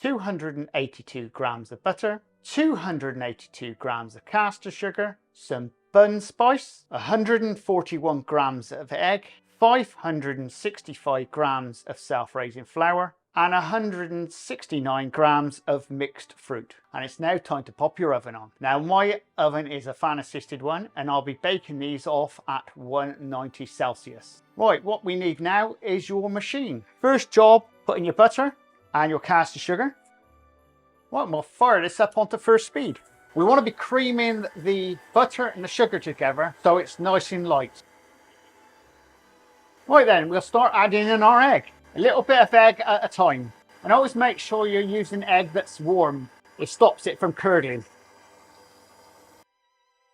282 grams of butter, 282 grams of caster sugar, some bun spice, 141 grams of egg, 565 grams of self-raising flour, and 169 grams of mixed fruit. And it's now time to pop your oven on. Now my oven is a fan assisted one and I'll be baking these off at 190 Celsius. Right, what we need now is your machine. First job, put in your butter and your caster sugar. Right, we'll fire this up onto first speed. We want to be creaming the butter and the sugar together so it's nice and light. Right then, we'll start adding in our egg. A little bit of egg at a time. And always make sure you're using egg that's warm. It stops it from curdling.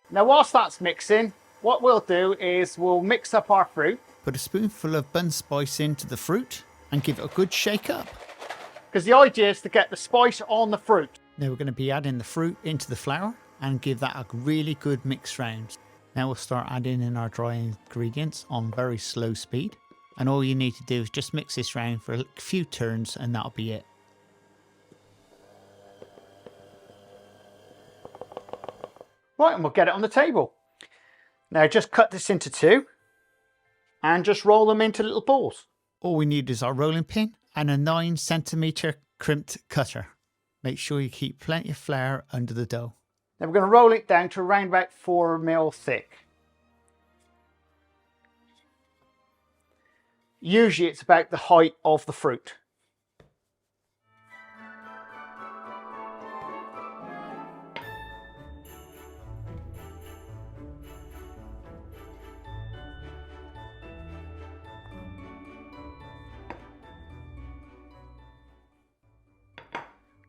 Now whilst that's mixing, what we'll do is we'll mix up our fruit. Put a spoonful of bun spice into the fruit and give it a good shake up. Because the idea is to get the spice on the fruit. Now we're going to be adding the fruit into the flour and give that a really good mix round. Now we'll start adding in our dry ingredients on very slow speed. And all you need to do is just mix this round for a few turns and that'll be it. Right, and we'll get it on the table. Now just cut this into two and just roll them into little balls. All we need is our rolling pin and a 9cm crimped cutter. Make sure you keep plenty of flour under the dough. Now we're going to roll it down to around about 4 mil thick. Usually it's about the height of the fruit.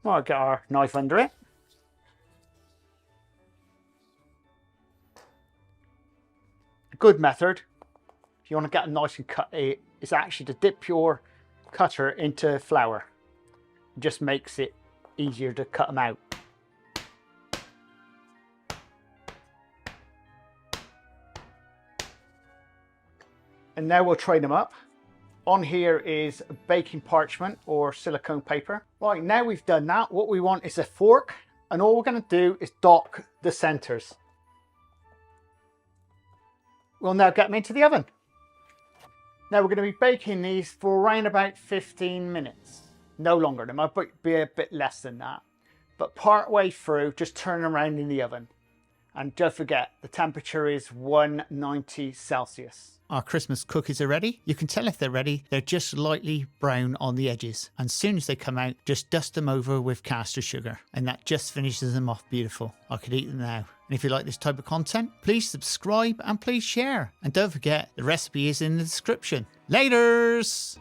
I'll get our knife under it. A good method, if you want to get it nice and cut, is actually to dip your cutter into flour. It just makes it easier to cut them out. And now we'll tray them up. On here is baking parchment or silicone paper. Right, now we've done that, what we want is a fork, and all we're going to do is dock the centers. We'll now get them into the oven. Now we're going to be baking these for around about 15 minutes. No longer, they might be a bit less than that. But part way through, just turn them around in the oven. And don't forget, the temperature is 190 Celsius. Our Christmas cookies are ready. You can tell if they're ready. They're just lightly brown on the edges. And as soon as they come out, just dust them over with caster sugar. And that just finishes them off beautiful. I could eat them now. And if you like this type of content, please subscribe and please share. And don't forget, the recipe is in the description. Laters!